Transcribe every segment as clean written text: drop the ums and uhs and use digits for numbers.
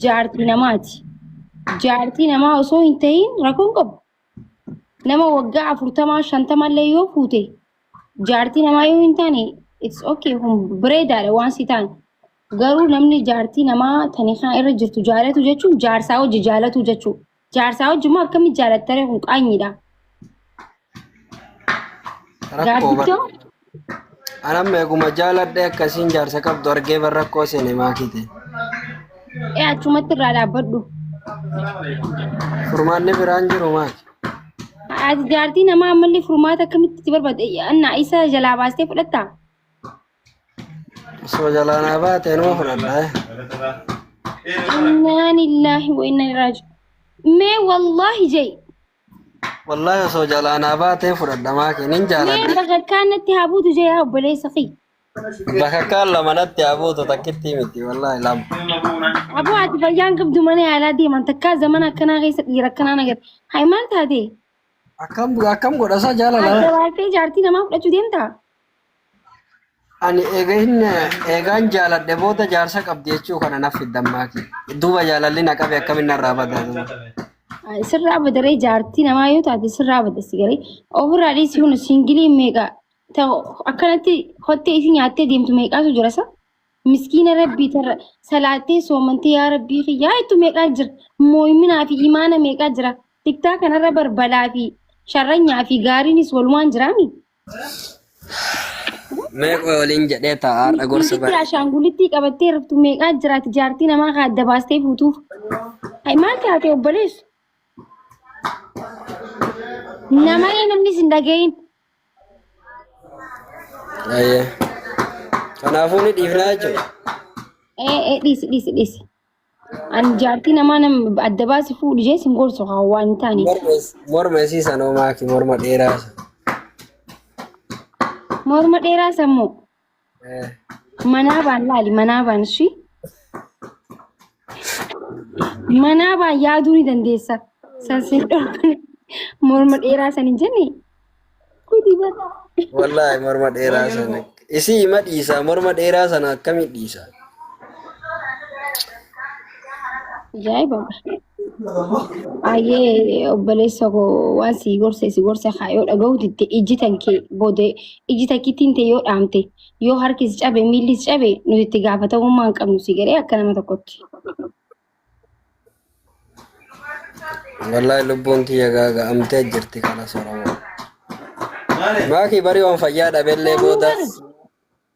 jaartii namaati. Jaartii namaa osoo hin ta'in rakkoon qabu. Nama waggaa 40 50 illee yoo fuute jaartii namaa yoo hin taane it's okay bareedaadha waan si taane. Garuu namni jaartii namaa tani kan irra jirtu jaalatu jechuun jaarsaa hojii jaalatu jechuudha. Jaarsaa hojii moo akkamitti jaalattare kun qaanyiidha. Jaartitoo anam meeguma jaaladhe akkasiin jaarsa qabdu argee barrakkoo seene maakite. Achumatti irraa dhaabbadhu. Furmaanni biraan jiru maaki? Ati jaartii namaa ammallee furmaata akkamitti itti barbaadde? Annaa isa jalaa baastee fudhattaa? Osoo jalaa naa baatee numa fudhadhaa. Innaa lillaahi wa innaa ilaihi raaji'uun. Mee wallaahi jee. Wallahi osoo jalaa naa baatee fudhadha maaki nin jaaladhe. Mee bakakkaan natti haa buutu jee yaa obboleessa fi. Bakakkaan lama natti haa buutu takkitti miti wallahi lama. Aboo ati fayyaan qabdu mana yaalaa deeman takkaa zamana akkanaa keessa dhiira akkanaa nagar. Hayi maal taate? Akkam godhasaa jaalala. Adda baatee jaartii namaa fudhachuu deemtaa? Ani eegaan jaaladhe booda jaarsa qabdi jechuu kana naaf fiddan maaki. Duuba jaalalli na qabe akkamiin narraa badatu. Sirraa badaree jaartii namaa yoo taate sirraa badasi garee ofirraa dhiisii kun singilii meeqa ta'u akkanatti hottee isin nyaattee deemtu meeqaatu jira sa? Miskiina rabbii tarra salaattee soomantee yaa rabbii yaa ittu meeqaa jira mooyminaa fi imaana meeqaa jira tiktaa kanarra barbalaa fi sharranyaa fi gaariinis walumaan jiraami. Meeqa waliin jedhee taa'aadha gorsa bara. Ashaangulittii qabattee raftu meeqaa jiraati jaartii namaa kan adda baastee fuutuuf. Hayi maal taate obboleessu? Namni namni sin dhagayin. Ayyee. Kanaafuu ni dhiifnaa jechuudha. Dhiisi. Ani jaartii namaa nama adda baasi fuudhu jee sin gorsu haa waan hin taane. Morma isiisan oo maaki morma dheeraa. Morma dheeraa sammoo. Manaa baan laali manaa baan shi. Manaa baan yaaduu ni dandeessa. Sansin dhorkan morma dheeraa san hin jenne. Kudi bara. Wallahi morma dheeraa sana. Isii ima dhiisa morma dheeraa sana akkamiin dhiisa? Ajaa'iba. Ayyee obboleessa koo waan si gorse haayoo dhaga'uutti ijjitan kee boodee ijjita kittiin ta'e yoo dhaamte yoo harkis cabe miillis cabe nuti itti gaafatamummaa hin qabnu si garee akka nama tokkotti. Wallahi lubbuun kiyya gaaga'amtee jirti kana soorama. Maaki bari waan fayyaa dhabellee booda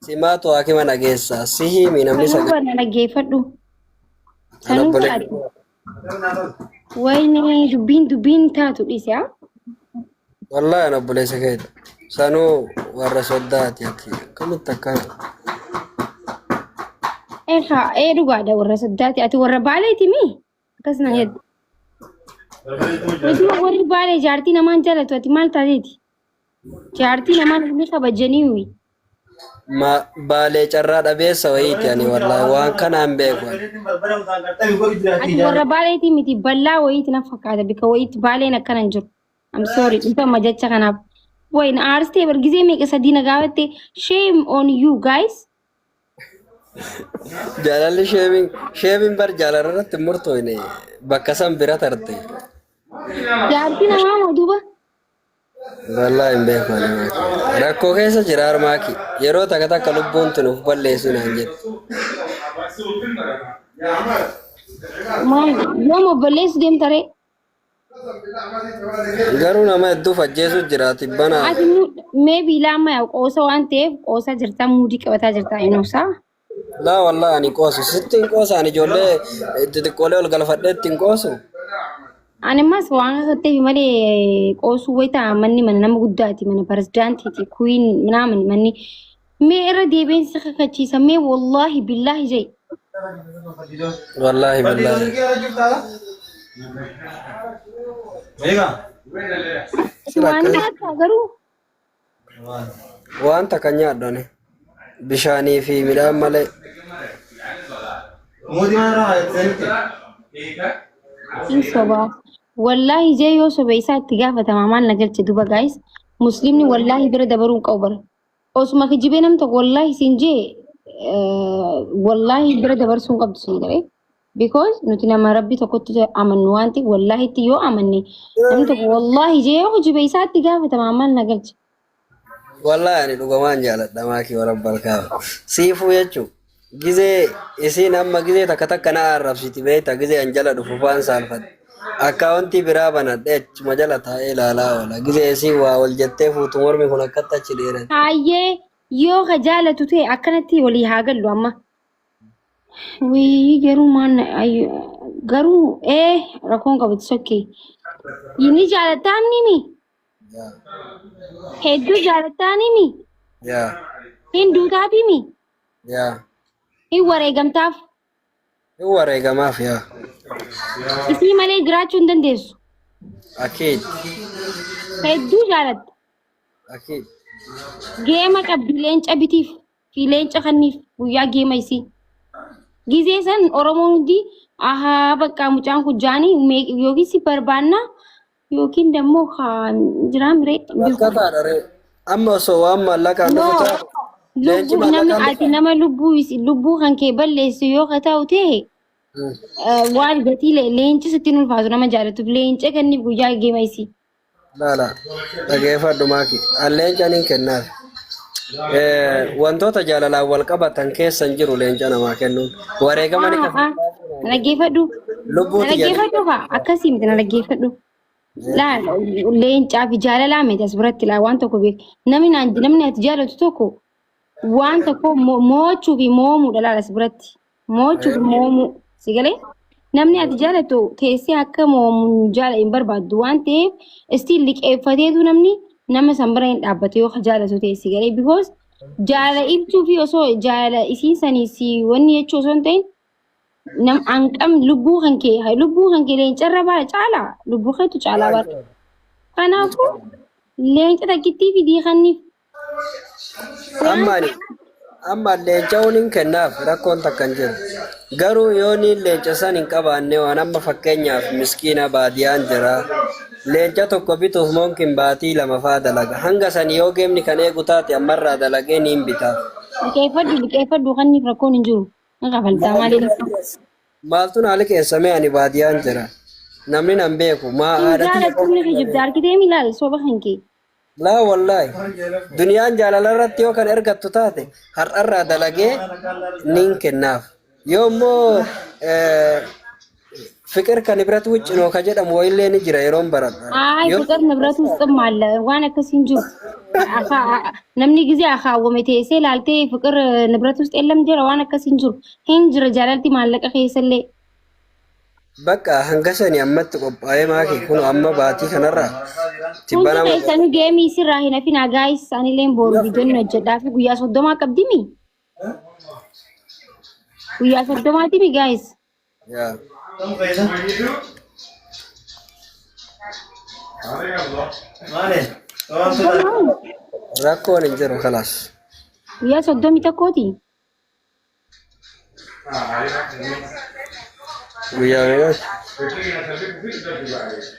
simaatu hakima nageessa sihi mi namni sagal. Kan nageeffadhu. Sanuu taate. Wayne dubbiin taatu dhiise haa? Wallahi ana obboleessa keedha. Sanuu warra soddaati akkamitti akkana. Dhugaadha warra soddaati ati warra baaleeti mi? Akkas na jedhu. Warri baalee jaartii namaan jaalatu ati maal taateeti? Jaartii namaan ilmi kabajanii uyi. Baalee carraa dhabeessa wayiiti ani wallahi waan kanaan beeku. Ati warra baaleeti miti bal'aa wayiiti na fakkaata bika wayiiti baaleen akkana hin jiru. I'm sorry dhufama jecha kanaaf. Wayna aarstee bargizee meeqa sadii na gaafatte shame on you guys. Jaalalli sheemiin bar jaalarratti murtooyne bakka san bira tarte. Jaartii namaa moo duuba? Wallahi hin beeku ani rakkoo keessa jira armaaki yeroo takka lubbuun tunuuf balleessu naan jedhe. Yooma balleessu deemtaree? Garuu nama hedduu fajjeessu jiraati bana. Ati maybe laama yaa qoosa waan ta'eef qoosa jirtaa muudii qabataa jirtaa inoosaa? Laa wallahi ani qoosu sitti hin qoosa ani ijoollee xixiqqoolee ol galfadhee ittiin qoosu. Ani mas waan ta'eef malee qoosuu wayitaa manni mana nama guddaati mana pirezidaantiiti kuwiin naaman manni mee irra deebiinsa kakachiisa mee wallahi billahi jee. Wallahi billahi. Waan nyaata garuu. Wanta kan nyaadhani bishaanii fi midhaan malee. Soba wallahi jee yoo soba isaa itti gaafatama maal na galche duba guys muslimni wallahi bira dabaruun qabu bara osuma kijibee namta wallahi siin jee wallahi bira dabarsuun qabdu siin garee because nuti nama rabbi tokkotti amannu wanti wallahi itti yoo amanne namni tokko wallahi jee hojii isaatti gaafatama amal nagalcha. Wallahi ani dhugumaan jaaladha maakii warra barkaa. Siifuu jechuun gizee isiin amma gizee takka takka na arrabsiti beekta gizee anjala dhufu faan saalfatte. Akkaawwantii biraa banadhee achuma jala taa'ee ilaalaa oola. Gizee isii waa ol jettee fuutu mormi kun akkatti achi dheeran. Hayyee yoo ka jaalatu ta'e akkanatti walii haa gallu amma. Wii garuu maan garuu rakkoon qabatu sokkee. Inni jaalataa nimi. Hedduu jaalataa nimi. Hinduutaaf himi. Hin wareegamtaaf. Hin wareegamaaf yaa. Isii malee jiraachuu hin dandeessu. Akiid. Hedduu jaalatta. Akiid. Geema qabdi leenca bitiif fi leenca kanniif guyyaa geema isii. Gizee san Oromoon hundi ahaa bakka mucaan kun jaanii yookiin si barbaanna yookiin dammoo jiraan biree. Bakka taadhare amma osoo waan maallaqaan dhufu taate. Lubbuu namni ati nama lubbuu kan kee balleessu yoo ka ta'u ta'e. Waan gatii leenci sitti ulfaatu nama jaalatuuf leenca kanniif guyyaa geema isii. Laala dhageeffadhu maaki leenca nin kennaaf. Wantoota jaalalaan wal qabatan keessan jiru leenca namaa kennuun wareegama ni kafa. Dhaggeeffadhu. Dhaggeeffadhu faa akkasii miti dhaggeeffadhu. Laala leencaa fi jaalalaa miti as biratti laa waan tokko beeku namni ati jaalatu tokko waan tokko mo'achuu fi mo'amuudha laala as biratti mo'achuu fi mo'amuu. Sigalee namni ati jaalatu teessee akka moomuun jaala hin barbaaddu waan ta'eef istiin liqeeffateetu namni nama san bira hin dhaabbate yoo jaalatu ta'e sigalee because jaala ibsuu fi osoo jaala isiin saniis wanni jechuu osoo hin ta'in nam anqam lubbuu kan kee leencarra baala caalaa lubbuu keetu caalaa baala. Kanaafuu leenca takkittii fi diikanniif. Amma leenca'uun hin kennaaf rakkoon takka hin jiru. Garuu yoo ni leenca san hin qabaanne waan amma fakkeenyaaf miskiina baadiyaan jira. Leenca tokko bituuf monkin baatii lama faa dalaga. Hanga san yoo geemni kan eegu taate ammarraa dalagee ni hin bitaaf. Liqeeffadhu kanniif rakkoon hin jiru. Kafaltaa maaliif? Maaltu naali keessamee ani baadiyaan jira. Namni nan beeku maa aadatti. Jaalattumni fi jibda argitee milaal soba kan kee. Laa wallahi duniyaan jaalala irratti yoo kan ergattu taate har'arraa dalagee nin kennaaf. Yoo immoo fiqir kan ibiratu wiccinoo ka jedhamu wayillee ni jira yeroon baradha. Fiqir nibiratu ximmaalla waan akkasiin jiru. Namni gizee akaawwame teessee laaltee fiqir nibiratu xeellam jira waan akkasiin jiru. Hin jira jaalalti maallaqa keessallee. Bakka hanga sanii ammatti qophaa'ee maakii kun amma baatii kanarraa. Tibbana keessan geemii sirraa hin hafin agaayis isaaniillee boru bijoonni hojjedhaa fi guyyaa 30 qabdimi. Guyyaa 30 mi gaayis. Rakkoon hin jiru kalaas. Guyyaa 30 tokkooti.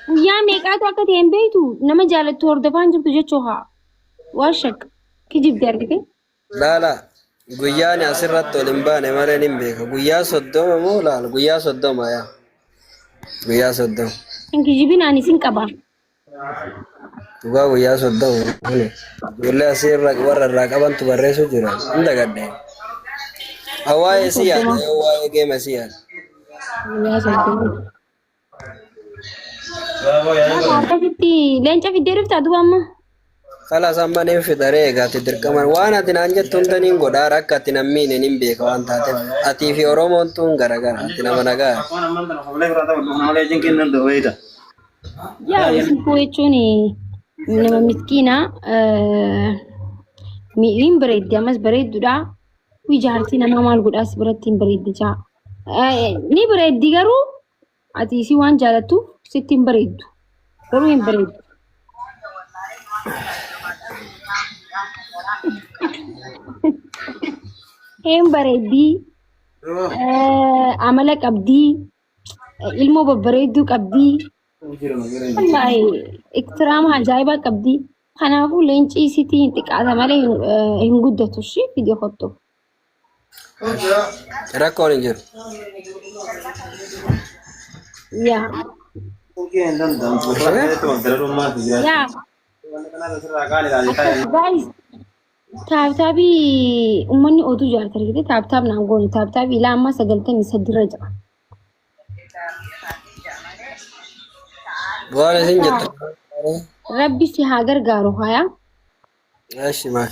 Guyyaa meeqaatu akka ta'e hin beektu nama jaalattu hordofaan jirtu jechuu haa. Waan shakka kijibdi argite. Laala guyyaan asirratti ol hin baane malee hin beeka. Guyyaa 30 moo laala guyyaa 30 yaa. Guyyaa 30. Hin kijibin ani sin qaba. Dhugaa guyyaa 30. Ijoollee asirra warra irraa qabantu barreessu jira. Hin dagadde. Hawaayee si yaada hawaayee geema si yaada. Akkasitti leenca fiddee dhuftaa duuba amma. Kalaas amma ni fidaree egaatti dirqaman waan ati naan jettu hunda niin godhaa akka ati nammiin hin beeka waan taateef atii fi Oromoon tuun garagara ati nama nagaa. Yaa siifuu jechuun nama miskiinaa miidhiin bareeddi ammas bareedduudha. Ijaarsi nama maal godhaas biratti hin bareeddichaa. Ni bareeddi garuu ati si waan jaalattuuf sitti hin bareeddu. Garuu hin bareeddu. Hin bareeddi. Amala qabdi. Ilmoo babbareedduu qabdi. Iktiraama ajaa'ibaa qabdi. Kanaafuu leenci isiitii hin xiqqaata malee hin guddatu ishee fidee kottu. rakkoon hin jiru. yaa yaa guys taabtaabii uummanni oduu jaalata argite taabtaab naan goone taabtaabii ilaa amma 93 irra jira. Waan isin jettu. Rabbi si haa gargaaru hayaa. Eeshi maaki.